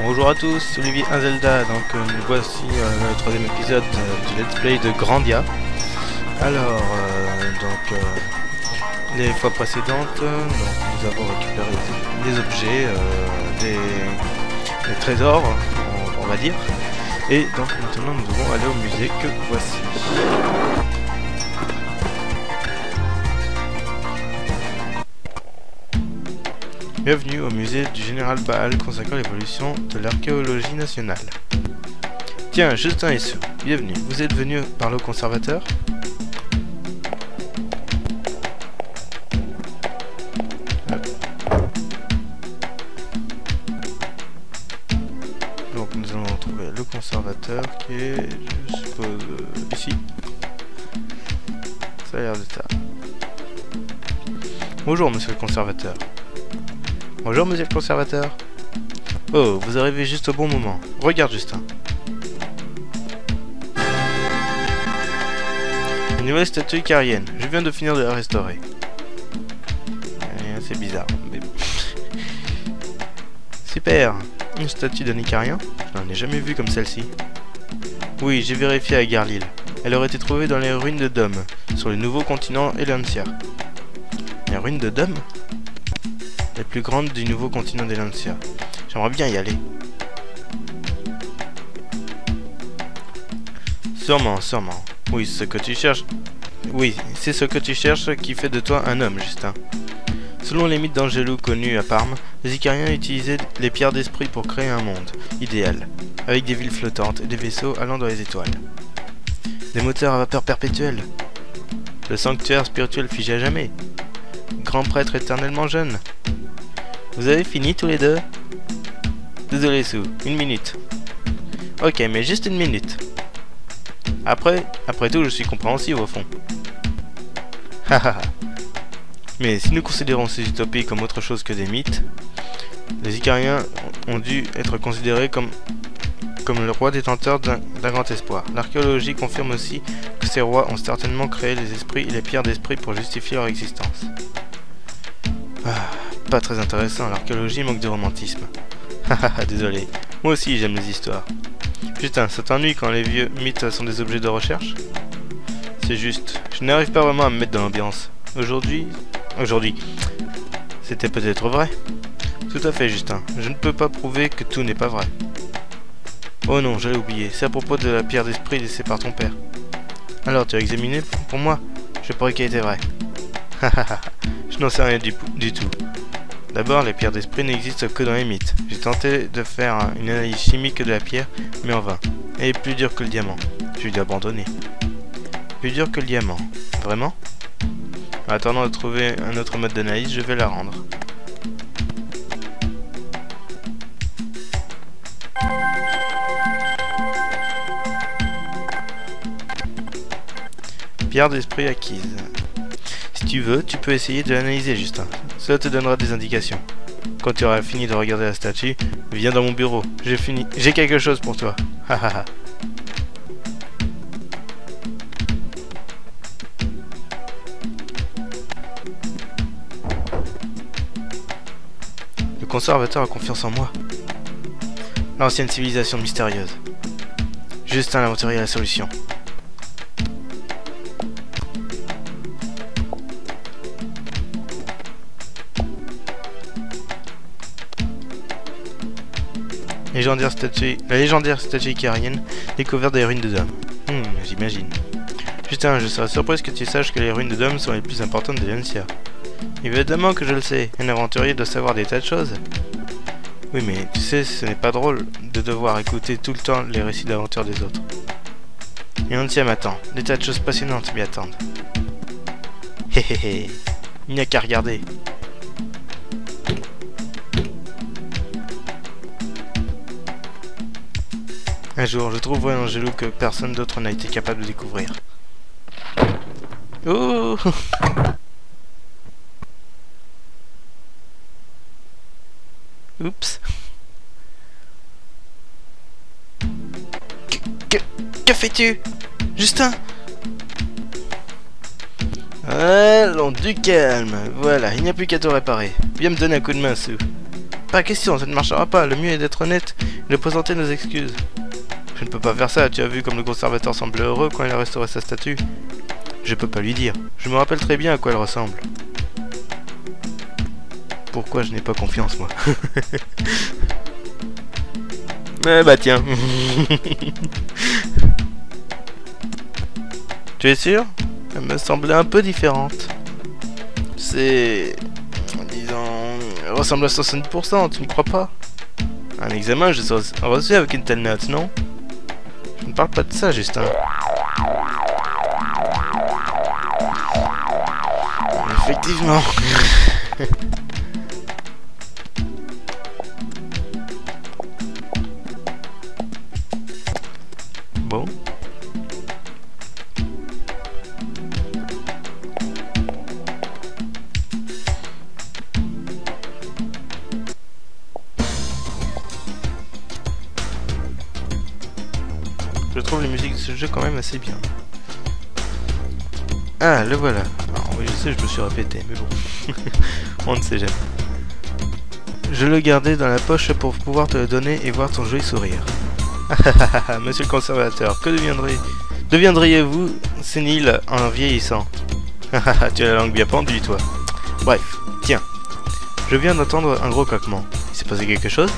Bonjour à tous, c'est Olivier Zelda. Donc nous voici le troisième épisode du let's play de Grandia. Alors les fois précédentes, nous avons récupéré des objets, des trésors, on va dire. Et donc maintenant nous devons aller au musée que voici. Bienvenue au musée du Général Baal consacré à l'évolution de l'archéologie nationale. Tiens, Justin et Sue, bienvenue. Vous êtes venus par le conservateur? Donc nous allons retrouver le conservateur qui est, je suppose, ici. Ça a l'air d'être ça. Bonjour monsieur le conservateur. Bonjour monsieur le conservateur. Oh, vous arrivez juste au bon moment. Regarde Justin. Une nouvelle statue icarienne. Je viens de finir de la restaurer. C'est bizarre. Mais... Super. Une statue d'un icarien? Je n'en ai jamais vu comme celle-ci. Oui, j'ai vérifié à Garlil. Elle aurait été trouvée dans les ruines de Dome, sur le nouveau continent Elantia. Les ruines de Dome? Les plus grandes du nouveau continent d'Elantia. J'aimerais bien y aller. Sûrement. Oui, c'est ce que tu cherches. Oui, c'est ce que tu cherches qui fait de toi un homme, Justin. Selon les mythes d'Angelou connus à Parme, les Icariens utilisaient les pierres d'esprit pour créer un monde idéal, avec des villes flottantes et des vaisseaux allant dans les étoiles. Des moteurs à vapeur perpétuelle. Le sanctuaire spirituel figé à jamais. Grand prêtre éternellement jeune. Vous avez fini tous les deux? Désolé Sue, une minute. Ok, mais juste une minute. Après tout, je suis compréhensive au fond. Hahaha. Mais si nous considérons ces utopies comme autre chose que des mythes, les Icariens ont dû être considérés comme le roi détenteur d'un grand espoir. L'archéologie confirme aussi que ces rois ont certainement créé les esprits et les pierres d'esprit pour justifier leur existence. Pas très intéressant, l'archéologie manque de romantisme. Hahaha, désolé. Moi aussi j'aime les histoires. Putain, ça t'ennuie quand les vieux mythes sont des objets de recherche? C'est juste, je n'arrive pas vraiment à me mettre dans l'ambiance. Aujourd'hui, c'était peut-être vrai. Tout à fait, Justin. Je ne peux pas prouver que tout n'est pas vrai. Oh non, j'allais oublier. C'est à propos de la pierre d'esprit laissée par ton père. Alors, tu as examiné pour moi? Je parie qu'elle était vraie. Hahaha, je n'en sais rien du tout. D'abord, les pierres d'esprit n'existent que dans les mythes. J'ai tenté de faire une analyse chimique de la pierre, mais en vain. Elle est plus dure que le diamant. J'ai dû abandonner. Plus dure que le diamant. Vraiment? En attendant de trouver un autre mode d'analyse, je vais la rendre. Pierre d'esprit acquise. Si tu veux, tu peux essayer de l'analyser, Justin. Cela te donnera des indications. Quand tu auras fini de regarder la statue, viens dans mon bureau. J'ai quelque chose pour toi. Hahaha. Le conservateur a confiance en moi. L'ancienne civilisation mystérieuse. Justin l'aventurier à la solution. La légendaire statue icarienne découverte des ruines de Dome. J'imagine. Putain, je serais surprise que tu saches que les ruines de Dome sont les plus importantes de l'Elantia. Évidemment que je le sais, un aventurier doit savoir des tas de choses. Oui, mais tu sais, ce n'est pas drôle de devoir écouter tout le temps les récits d'aventure des autres. L'Elantia m'attend, des tas de choses passionnantes m'y attendent. Héhéhé, il n'y a qu'à regarder. Un jour, je trouverai un Angelou que personne d'autre n'a été capable de découvrir. Oh! Oups. Que fais-tu? Justin? Allons, du calme. Voilà, il n'y a plus qu'à te réparer. Viens me donner un coup de main, Sue. Pas question, ça ne marchera pas. Le mieux est d'être honnête et de présenter nos excuses. Je ne peux pas faire ça. Tu as vu comme le conservateur semblait heureux quand il a restauré sa statue. Je peux pas lui dire. Je me rappelle très bien à quoi elle ressemble. Pourquoi je n'ai pas confiance, moi? Eh bah tiens. Tu es sûr? Elle me semblait un peu différente. C'est... disons... elle ressemble à 60%, tu ne crois pas? Un examen, je serais reçu avec une telle note, non? Je ne parle pas de ça, Justin. Effectivement. Bon. Je trouve les musiques de ce jeu quand même assez bien. Ah, le voilà. Alors, oui, je sais, je me suis répété, mais bon. On ne sait jamais. Je le gardais dans la poche pour pouvoir te le donner et voir ton joli sourire. Monsieur le conservateur, que deviendriez-vous sénile en vieillissant? Tu as la langue bien pendue, toi. Bref, tiens. Je viens d'entendre un gros claquement. Il s'est passé quelque chose?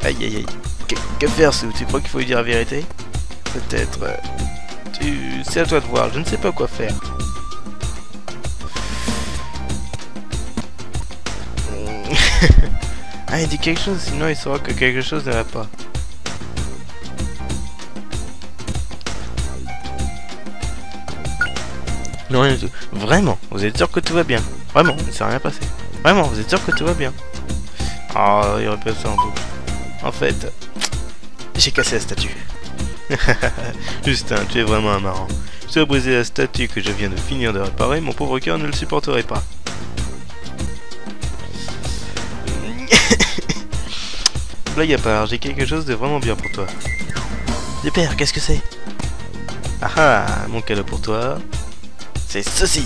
Aïe aïe aïe. Que faire, Sue? Tu crois qu'il faut lui dire la vérité? Peut-être... c'est à toi de voir, je ne sais pas quoi faire. Ah, il dit quelque chose, sinon il saura que quelque chose ne va pas. Non, rien du tout. Vraiment, vous êtes sûr que tout va bien? Vraiment, il ne s'est rien passé. Vraiment, vous êtes sûr que tout va bien? Ah, il répète ça en boucle. En fait, j'ai cassé la statue. Justin, tu es vraiment un marrant. Si tu as brisé la statue que je viens de finir de réparer, mon pauvre cœur ne le supporterait pas. Blague à part, j'ai quelque chose de vraiment bien pour toi. Super, qu'est-ce que c'est? Ah ah, mon cadeau pour toi, c'est ceci.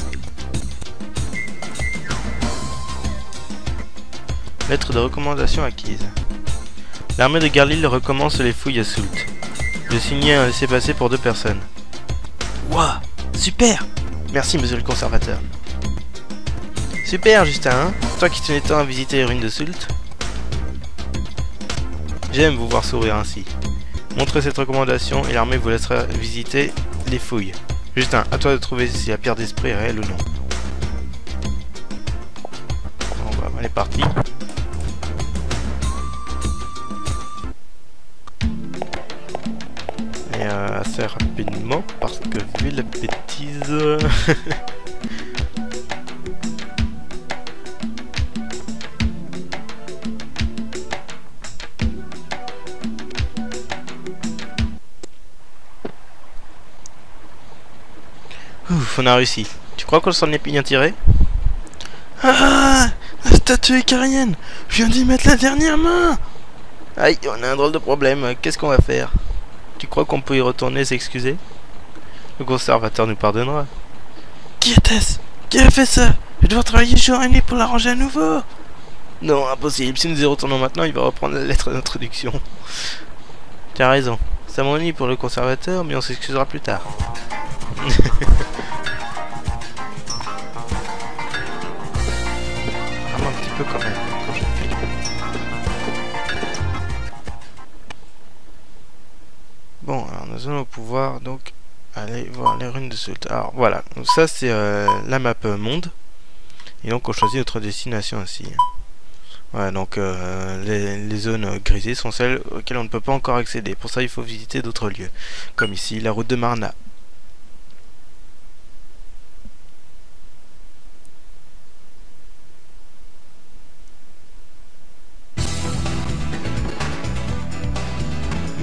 Lettre de recommandation acquise. L'armée de Garlil recommence les fouilles à Soult. Je signais un laissez-passer pour 2 personnes. Wouah, super! Merci, monsieur le conservateur. Super, Justin, hein? Toi qui tenais tant à visiter les ruines de Soult. J'aime vous voir sourire ainsi. Montrez cette recommandation et l'armée vous laissera visiter les fouilles. Justin, à toi de trouver si la pierre d'esprit est réelle ou non. Bon, bah, on est parti. Et assez rapidement, parce que vu la bêtise... Ouf, on a réussi. Tu crois qu'on s'en est bien tiré? Ah, la statue icarienne. Je viens d'y mettre la dernière main. Aïe, on a un drôle de problème. Qu'est-ce qu'on va faire? Tu crois qu'on peut y retourner et s'excuser? Le conservateur nous pardonnera. Qui était-ce? Qui a fait ça? Je vais devoir travailler jour et nuit pour l'arranger à nouveau. Non, impossible. Si nous y retournons maintenant, il va reprendre la lettre d'introduction. Tu as raison. Ça m'ennuie pour le conservateur, mais on s'excusera plus tard. Vraiment un petit peu quand même quand je file. Bon, alors nous allons pouvoir donc aller voir les ruines de Soult. Alors voilà, donc ça c'est la map monde. Et donc on choisit notre destination aussi. Voilà, donc les zones grisées sont celles auxquelles on ne peut pas encore accéder. Pour ça il faut visiter d'autres lieux. Comme ici, la route de Marna.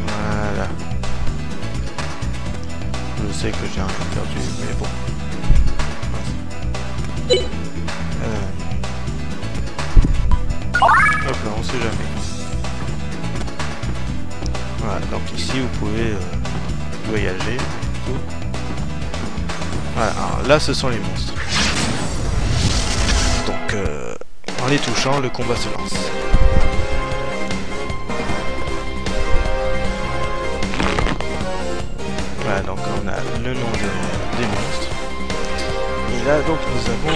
Voilà. Je sais que j'ai un peu perdu, mais bon. Hop là, on sait jamais. donc ici vous pouvez voyager. Tout. Voilà, alors là ce sont les monstres. Donc en les touchant, le combat se lance. Voilà, donc on a le nom des monstres. Et là donc nous avons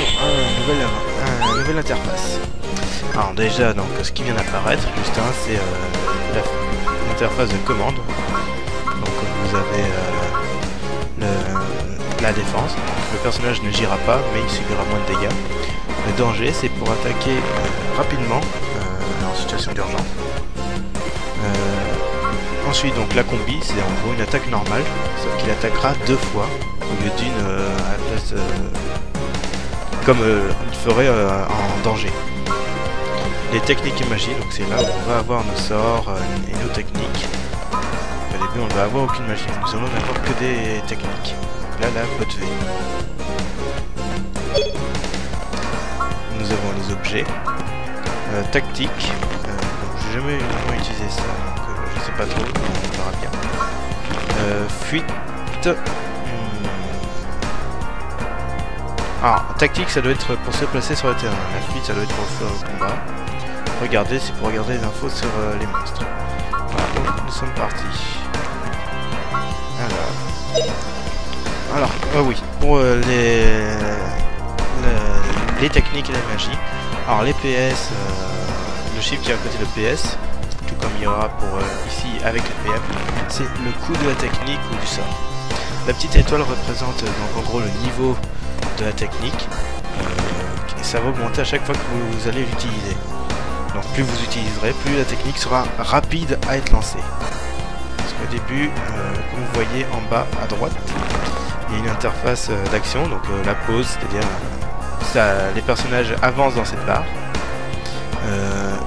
une nouvelle interface. Alors déjà donc ce qui vient d'apparaître, juste c'est l'interface de commande. Donc vous avez la défense, donc, le personnage ne gira pas mais il subira moins de dégâts. Le danger c'est pour attaquer rapidement en situation d'urgence. Ensuite donc la combi c'est en gros une attaque normale, sauf qu'il attaquera 2 fois au lieu d'une à la place comme il ferait en danger. Les techniques et magie, donc c'est là où on va avoir nos sorts et nos techniques. Au début on ne va avoir aucune magie, nous allons n'avoir que des techniques. Donc là la botte V. Nous avons les objets. Tactique. J'ai jamais vraiment utilisé ça, donc je sais pas trop, on verra bien. Fuite. Ah, tactique ça doit être pour se placer sur le terrain. La fuite ça doit être pour faire le combat. Regardez, c'est pour regarder les infos sur les monstres. Voilà, donc nous sommes partis. Alors oui, pour les techniques et les magies. Alors les PS, le chiffre qui est à côté de PS, tout comme il y aura pour ici avec le PM, c'est le coût de la technique ou du sort. La petite étoile représente donc en gros le niveau de la technique, et ça va augmenter à chaque fois que vous allez l'utiliser. Donc plus vous utiliserez, plus la technique sera rapide à être lancée. Parce qu'au début, comme vous voyez en bas à droite, il y a une interface d'action, donc la pause, c'est-à-dire les personnages avancent dans cette barre.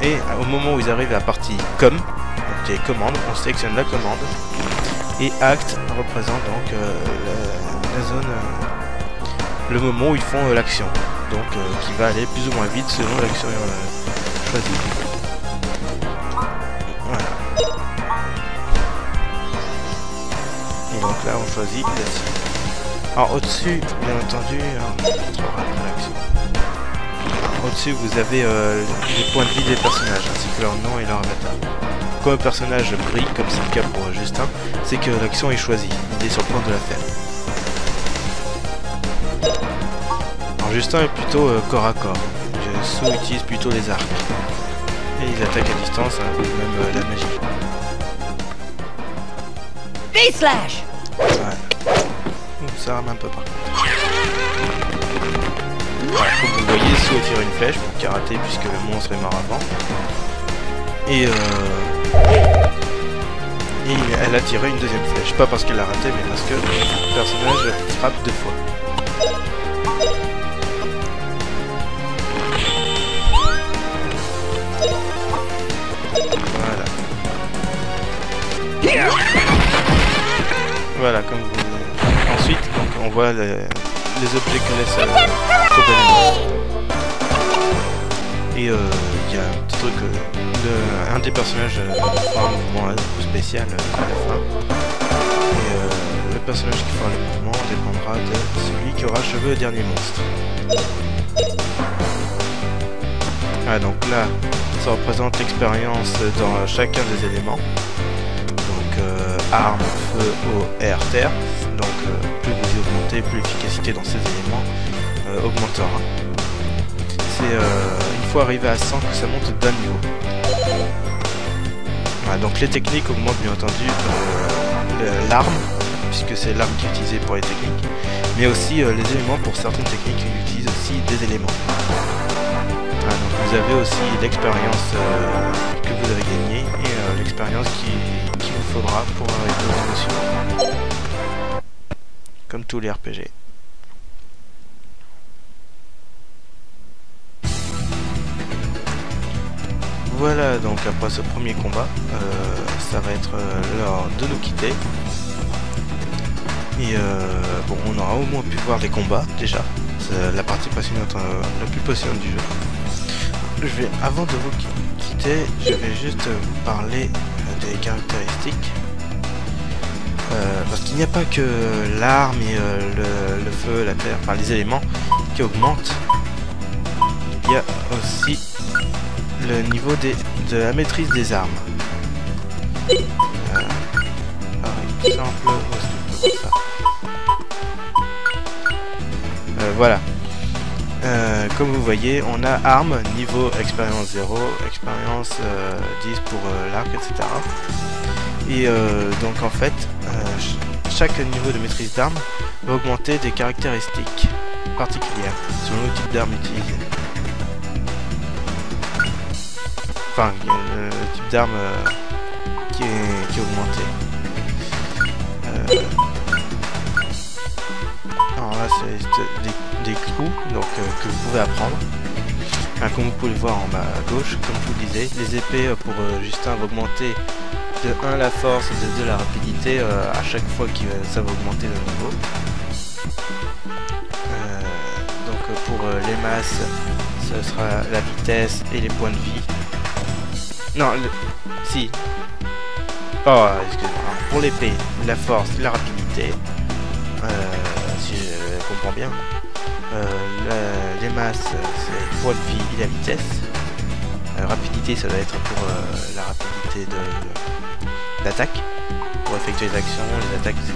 Et au moment où ils arrivent à la partie com, donc les commandes, on sélectionne la commande. Et acte représente donc la zone, le moment où ils font l'action. Donc qui va aller plus ou moins vite selon l'action choisie. Voilà. Et donc là on choisit la cible. Alors au-dessus, bien entendu, au-dessus vous avez les points de vie des personnages, ainsi que leur nom et leur avatar. Quand un personnage brille, comme c'est le cas pour Justin, c'est que l'action est choisie, il est sur le point de la faire. Alors Justin est plutôt corps à corps, Sue utilise plutôt les arcs. Et ils attaquent à distance, même la magie. V-Slash! Ouais. Ça rame un peu par contre. Voilà, comme vous voyez, Sue a tiré une flèche pour karaté puisque le monstre est mort avant. Et elle a tiré une deuxième flèche. Pas parce qu'elle l'a raté, mais parce que le personnage frappe 2 fois. Voilà. Voilà, comme vous... Ensuite, donc, on voit les objets que laisse tomber. Et il y a un petit truc, un des personnages fera un mouvement un peu spécial à la fin. Et le personnage qui fera le mouvement dépendra de celui qui aura cheveux au dernier monstre. Ah, donc là, ça représente l'expérience dans chacun des éléments. Donc arme, feu, eau, air, terre. Donc plus vous y augmentez, plus l'efficacité dans ces éléments augmentera. C'est une fois arrivé à 100 que ça monte d'un niveau. Voilà, donc les techniques augmentent bien entendu l'arme, puisque c'est l'arme qui est utilisée pour les techniques, mais aussi les éléments pour certaines techniques qui utilisent aussi des éléments. Voilà, donc vous avez aussi l'expérience que vous avez gagnée et l'expérience qu'il vous faudra pour arriver au niveau suivant. Comme tous les RPG. Voilà, donc après ce premier combat, ça va être l'heure de nous quitter. Et bon, on aura au moins pu voir des combats déjà. C'est la partie passionnante, la plus passionnante du jeu. Avant de vous quitter, je vais juste vous parler des caractéristiques. Parce qu'il n'y a pas que l'arme et le feu, la terre, enfin les éléments qui augmentent. Il y a aussi le niveau de la maîtrise des armes. Par exemple, où est-ce que je peux voir ça? Voilà. Comme vous voyez, on a armes, niveau expérience 0, expérience 10 pour l'arc, etc. Et donc en fait, chaque niveau de maîtrise d'arme va augmenter des caractéristiques particulières selon le type d'arme utilisé. Enfin, le type d'arme qui est augmenté. Alors là, c'est des clous donc, que vous pouvez apprendre. Comme vous pouvez le voir en bas à gauche, comme je vous le disais, les épées pour Justin vont augmenter de 1 la force et de 2 la rapidité à chaque fois que ça va augmenter le niveau. Donc pour les masses, ce sera la vitesse et les points de vie. Non, si. Oh, excusez-moi. Pour l'épée, la force, la rapidité. Si je comprends bien. Les masses, c'est le point de vie et la vitesse. Rapidité, ça doit être pour la rapidité d'attaque, pour effectuer les actions, les attaques, etc.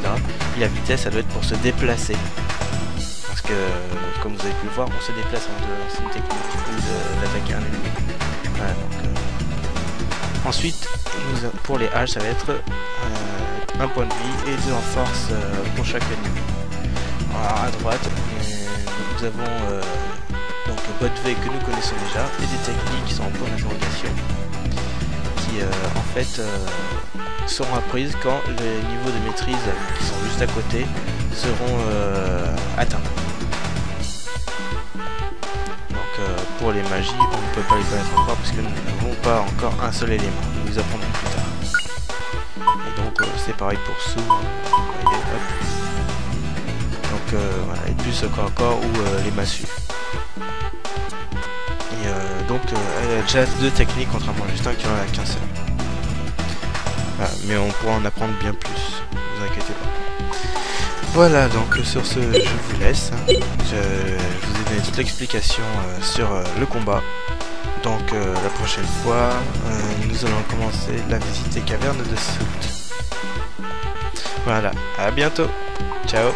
Et la vitesse, ça doit être pour se déplacer. Parce que, comme vous avez pu le voir, on se déplace en une technique d'attaquer un ennemi. Voilà, donc, ensuite, pour les haches, ça va être un point de vie et 2 en force pour chaque ennemi. Alors, à droite, nous avons donc Botv que nous connaissons déjà et des techniques qui sont en point d'interrogation qui en fait seront apprises quand les niveaux de maîtrise qui sont juste à côté seront atteints. Donc pour les magies, on ne peut pas les connaître encore parce que nous n'avons pas encore un seul élément, nous les apprendrons plus tard. Et donc c'est pareil pour Sue, hein. Vous voyez, hop. Donc voilà, et plus encore ou les massues. Et donc elle a déjà 2 techniques contrairement à Justin qui en a qu'un seul. Voilà, mais on pourra en apprendre bien plus, ne vous inquiétez pas. Voilà, donc sur ce je vous laisse. Je vous ai donné toute l'explication sur le combat. Donc la prochaine fois nous allons commencer la visite des cavernes de Soult. Voilà, à bientôt. Ciao.